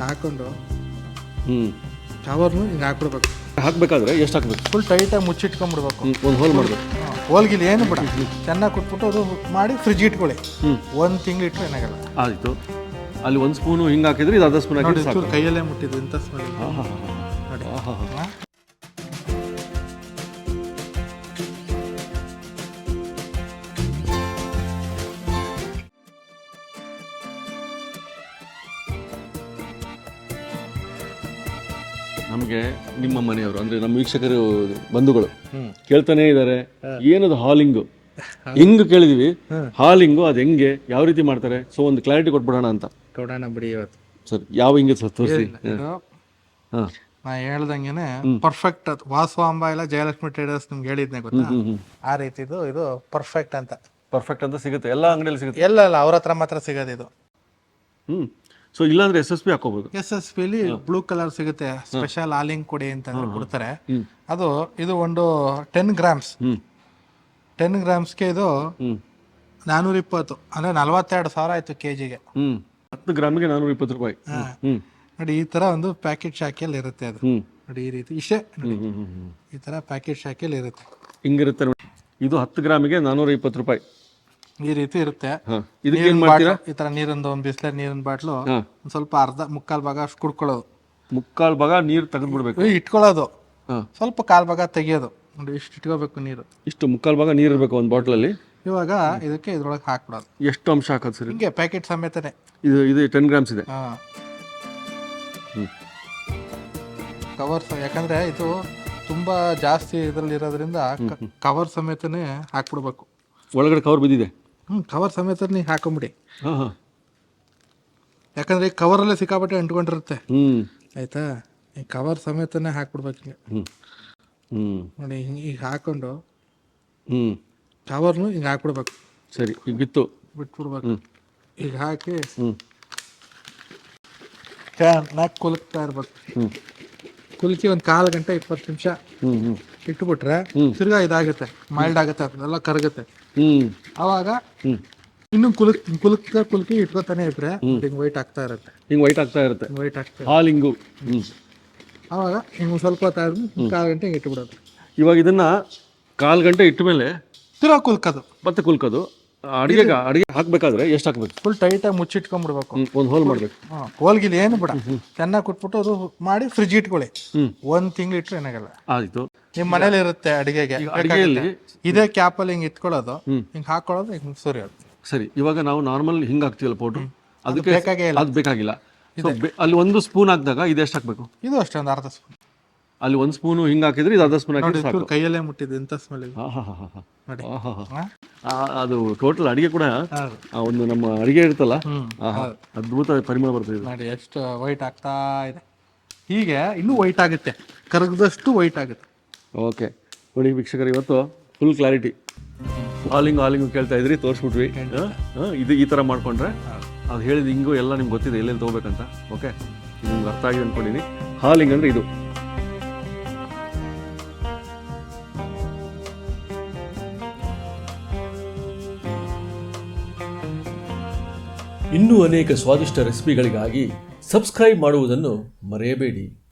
ಹಾಕೊಂಡು ಹ್ಞೂ ಕವರ್ನು ಹಿಂಗೆ ಹಾಕ್ಬಿಡ್ಬೇಕು. ಹಾಕಬೇಕಾದ್ರೆ ಎಷ್ಟು ಹಾಕಬೇಕು? ಫುಲ್ ಟೈಟಾಗಿ ಮುಚ್ಚಿಟ್ಕೊಂಡ್ಬಿಡ್ಬೇಕು. ಒಂದು ಹೋಲ್ ಮಾಡಬೇಕು. ಹೋಲ್ಗಿಲ್ ಏನು ಬಿಡ, ಚೆನ್ನಾಗಿ ಕುಟ್ಬಿಟ್ಟು ಅದು ಮಾಡಿ ಫ್ರಿಜ್ ಇಟ್ಕೊಳ್ಳಿ. ಹ್ಞೂ 1 ತಿಂಗಳು ಇಟ್ಟರೆ ಏನಾಗಲ್ಲ. ಆಯಿತು. ಅಲ್ಲಿ 1 ಸ್ಪೂನು ಹಿಂಗೆ ಹಾಕಿದ್ರೆ ಇದು ಅರ್ಧ ಸ್ಪೂನ್ ಹಾಕಿದ್ರೆ ಸಾಕು. ಕೈಯಲ್ಲೇ ಮುಟ್ಟಿದ್ದು ಇಂಥ ಸ್ಮೆಲ್. ಹಾಂ ಹಾಂ ನೋಡಿ. ಹಾಂ ಹಾಂ ನಮಗೆ ನಿಮ್ಮ ಮನೆಯವರು ಅಂದರೆ ನಮ್ಮ ವೀಕ್ಷಕರು ಬಂಧುಗಳು ಕೇಳ್ತಾನೆ ಇದ್ದಾರೆ, ಏನದು ಹಾಲಿಂಗು ಹೆಂಗ್ ಕೇಳಿದೀವಿ, ಹಾಲಿಂಗು ಅದು ಹೆಂಗೆ ಯಾವ ರೀತಿ ಮಾಡ್ತಾರೆ, ಸೊ ಒಂದು ಕ್ಲಾರಿಟಿ ಕೊಟ್ಬಿಡೋಣ ಅಂತ. ಕೊಡೋಣ ಬಿಡಿ ಇವತ್ತು. ಸರ್ ಯಾವ ಹಿಂಗೆ ಸರ್ ತೋರಿಸಿ. ಹಾಂ ನಾ ಹೇಳ್ದಂಗೆನೆ ಪರ್ಫೆಕ್ಟ್. ಅದು ವಾಸವಾಂಬ ಇಲ್ಲ ಜಯಲಕ್ಷ್ಮಿ ಟ್ರೇಡರ್ಸ್ ನಿಮ್ಗೆ ಹೇಳಿದ್ನೆ ಗೊತ್ತಾ, ಆ ರೀತಿದು ಇದು ಪರ್ಫೆಕ್ಟ್ ಅಂತ. ಪರ್ಫೆಕ್ಟ್ ಅಂತ ಸಿಗುತ್ತೆ, ಎಲ್ಲ ಅಂಗಡಿಯಲ್ಲಿ ಸಿಗುತ್ತೆ. ಎಲ್ಲ ಅವ್ರ ಹತ್ರ ಮಾತ್ರ ಸಿಗೋದು ಇದು. ಸೊ ಇಲ್ಲಾಂದ್ರೆ SSP ಹಾಕೋಬಹುದು. SSP ಲಿ ಬ್ಲೂ ಕಲರ್ ಸಿಗುತ್ತೆ, ಸ್ಪೆಷಲ್ ಹಾಲಿಂಗ್ ಕೊಡಿ ಅಂತ ಕೊಡ್ತಾರೆ. ಅದು ಇದು ಒಂದು 10 ಗ್ರಾಮ್ಸ್. 10 ಗ್ರಾಮ್ಸ್ಗೆ ಇದು 420, ಅಂದ್ರೆ 42,000 ಆಯ್ತು ಕೆಜಿಗೆ. 10 ಗ್ರಾಮಿಗೆ 420 ರೂಪಾಯಿ. ನೋಡಿ ಈ ತರ ಒಂದು ಪ್ಯಾಕೆಟ್ ಶಾಖೆಯಲ್ಲಿ ಇರುತ್ತೆ ಅದು. ನೋಡಿ ಈ ರೀತಿ ಇಷ್ಟೇ, ಈ ತರ ಪ್ಯಾಕೆಟ್ ಶಾಖೆಯಲ್ಲಿ ಇರುತ್ತೆ. ಹಿಂಗಿರುತ್ತೆ ನೋಡಿ. ಇದು 10 ಗ್ರಾಮಿಗೆ 420 ರೂಪಾಯಿ ಈ ರೀತಿ ಇರುತ್ತೆ. ಇದಕ್ಕೆ ಏನ್ ಮಾಡ್ತೀರಾ? ಈ ತರ ನೀರಿಂದು ಒಂದು ಬಿಸ್ಲರ್ ನೀರಿನ ಬಾಟ್ಲು ಒಂದ್ ಸ್ವಲ್ಪ ಮುಕ್ಕಾಲ್ ಭಾಗ ಅಷ್ಟು ಕುಡ್ಕೊಳ್ಳೋದು. ಮುಕ್ಕಾಲ್ ಭಾಗ ನೀರು ತೆಗೆದು ಬಿಡ್ಬೇಕು, ಇಟ್ಕೊಳ್ಳೋದು. ಸ್ವಲ್ಪ ಕಾಲ್ ಭಾಗ ತೆಗಿಯೋದು. ನೋಡಿ ಇಷ್ಟು ಇಟ್ಕೋಬೇಕು ನೀರು. ಇಷ್ಟು ಮುಕ್ಕಾಲ್ ಭಾಗ ನೀರು ಇರಬೇಕು ಒಂದು ಬಾಟ್ಲಲ್ಲಿ. ಇವಾಗ ಇದಕ್ಕೆ ಇದ್ರೊಳಗೆ ಹಾಕ್ಬಿಡೋದು. ಎಷ್ಟು ಅಂಶ ಹಾಕೋದು ಸರ್? ಹಿಂಗೆ ಪ್ಯಾಕೆಟ್ ಸಮೇತನೇ. ಇದು 10 ಗ್ರಾಮ್ಸ್ ಇದೆ. ಕವರ್ಸ್, ಯಾಕಂದ್ರೆ ಇದು ತುಂಬಾ ಜಾಸ್ತಿ ಇದ್ರಲ್ಲಿ ಇರೋದ್ರಿಂದ ಕವರ್ ಸಮೇತನೇ ಹಾಕ್ಬಿಡ್ಬೇಕು. ಒಳಗಡೆ ಕವರ್ ಬಿದ್ದಿದೆ. ಕವರ್ ಸಮೇತನೇ ಹಾಕೊಂಬಿಡಿ. ಯಾಕಂದ್ರೆ ಈ ಕವರಲ್ಲೇ ಸಿಕ್ಕಾಪಟ್ಟೆ ಅಂಟ್ಕೊಂಡಿರುತ್ತೆ. ಆಯ್ತಾ, ಈ ಕವರ್ ಸಮೇತನೇ ಹಾಕ್ಬಿಡ್ಬೇಕು ಹಿಂಗೆ. ನೋಡಿ ಹಿಂಗೆ ಹಾಕೊಂಡು ಕವರ್ನು ಹಿಂಗೆ ಹಾಕ್ಬಿಡ್ಬೇಕು. ಸರಿ, ಈಗ ಬಿಟ್ಬಿಡ್ಬೇಕು. ಈಗ ಹಾಕಿ ಚೆನ್ನಾಗಿ ಕುಲುಕ್ತಾ ಇರ್ಬೇಕು. ಕುಲ್ಕಿ ಒಂದು 1/4 ಗಂಟೆ 20 ನಿಮಿಷ ಇಟ್ಬಿಟ್ರೆ ತಿರ್ಗಾ ಇದಾಗುತ್ತೆ, ಮೈಲ್ಡ್ ಆಗುತ್ತೆ, ಅದೆಲ್ಲ ಕರಗುತ್ತೆ. ಅವಾಗ ಇನ್ನು ಕುಲುಕಿ ಇಟ್ಕೋತಾನೆ ಇಟ್ರೆ ಹಿಂಗ್ ವೈಟ್ ಆಗ್ತಾ ಇರುತ್ತೆ. ವೈಟ್ ಆಗ್ತಾ ಇರುತ್ತೆ. ಹಾಲಿಂಗು ಅವಾಗ ಹಿಂಗ್ ಸ್ವಲ್ಪ ಹೊತ್ತಾದ್ಮೇಲೆ 1/4 ಗಂಟೆ ಇಟ್ಬಿಡೋದು. ಇವಾಗ ಇದನ್ನ 1/4 ಗಂಟೆ ಇಟ್ಟ ಮೇಲೆ ತಿರ್ಗಾ ಕುಲ್ಕೋದು. ಮತ್ತೆ ಕುಲ್ಕೋದು. ಅಡಿಗೆ ಹಾಕ್ಬೇಕಾದ್ರೆ ಎಷ್ಟು ಹಾಕ್ಬೇಕು? ಫುಲ್ ಟೈಟಾಗಿ ಮುಚ್ಚಿಟ್ಕೊಂಡ್ಬಿಡ್ಬೇಕು. ಒಂದು ಹೋಲ್ ಮಾಡ್ಬೇಕು. ಹೋಲ್ಗಿಲ್ ಏನು ಬಿಡ, ಚೆನ್ನಾಗಿ ಕುಟ್ಬಿಟ್ಟು ಅದು ಮಾಡಿ ಫ್ರಿಜ್ ಇಟ್ಕೊಳ್ಳಿ. 1 ತಿಂಗಳು ಇಟ್ರೆ ಏನಾಗಲ್ಲ. ಆಯ್ತು. ನಿಮ್ ಮನೇಲಿ ಇರುತ್ತೆ ಅಡಿಗೆಗೆ. ಇದೇ ಕ್ಯಾಪಲ್ಲಿ ಹಿಂಗ್ ಇಟ್ಕೊಳ್ಳೋದು, ಹಿಂಗ್ ಹಾಕೊಳ್ಳೋದು, ಹಿಂಗ್ ಸುರಿಯೋದು. ಸರಿ, ಇವಾಗ ನಾವು ನಾರ್ಮಲ್ ಹಿಂಗ್ ಹಾಕ್ತೀವಲ್ಲ ಪೌಡ್ರು, ಅದಕ್ಕೆ ಅದು ಬೇಕಾಗಿಲ್ಲ. ಅಲ್ಲಿ 1 ಸ್ಪೂನ್ ಹಾಕಿದಾಗ ಇದು ಎಷ್ಟು ಹಾಕ್ಬೇಕು? ಇದು ಅಷ್ಟೇ ಒಂದು ಅರ್ಧ ಸ್ಪೂನ್. ಅಲ್ಲಿ 1 ಸ್ಪೂನ್ ಹಿಂಗ್ ಹಾಕಿದ್ರೆ ಇದು ಅರ್ಧ ಸ್ಪೂನ್ ಹಾಕಿದ್ರೆ ಸಾಕು. ಕೈಯಲ್ಲೇ ಮುಟ್ಟಿದ್ದು ಇಂಥ ಸ್ಮೆಲ್. ಅದು ಟೋಟಲ್ ಅಡಿಗೆ ಕೂಡ ಒಂದು ನಮ್ಮ ಅಡಿಗೆ ಇರುತ್ತಲ್ಲ, ಅದ್ಭುತ ಪರಿಮಳ ಬರ್ತದೆ. ನೋಡಿ ಎಷ್ಟು ವೈಟ್ ಆಗ್ತಾ ಇದೆ. ಹೀಗೆ ಇನ್ನೂ ವೈಟ್ ಆಗುತ್ತೆ, ಕರಗದಷ್ಟು ವೈಟ್ ಆಗುತ್ತೆ. ಓಕೆ ನೋಡಿ ವೀಕ್ಷಕರು, ಇವತ್ತು ಫುಲ್ ಕ್ಲಾರಿಟಿ. ಹಾಲಿಂಗು ಕೇಳ್ತಾ ಇದ್ರಿ, ತೋರಿಸ್ಬಿಟ್ವಿ. ಇದು ಈ ಥರ ಮಾಡ್ಕೊಂಡ್ರೆ ಅದು ಹೇಳಿದ ಹಿಂಗು ಎಲ್ಲ ನಿಮ್ಗೆ ಗೊತ್ತಿದೆ ಎಲ್ಲೆಲ್ಲಿ ತೊಗೋಬೇಕಂತ. ಓಕೆ, ಇದು ನಿಮ್ಗೆ ಅರ್ಥ ಆಗಿದೆ ಅಂದ್ಕೊಂಡಿನಿ. ಹಾಲಿಂಗ್ ಅಂದರೆ ಇದು. ಇನ್ನೂ ಅನೇಕ ಸ್ವಾದಿಷ್ಟ ರೆಸಿಪಿಗಳಿಗಾಗಿ ಸಬ್ಸ್ಕ್ರೈಬ್ ಮಾಡುವುದನ್ನು ಮರೆಯಬೇಡಿ.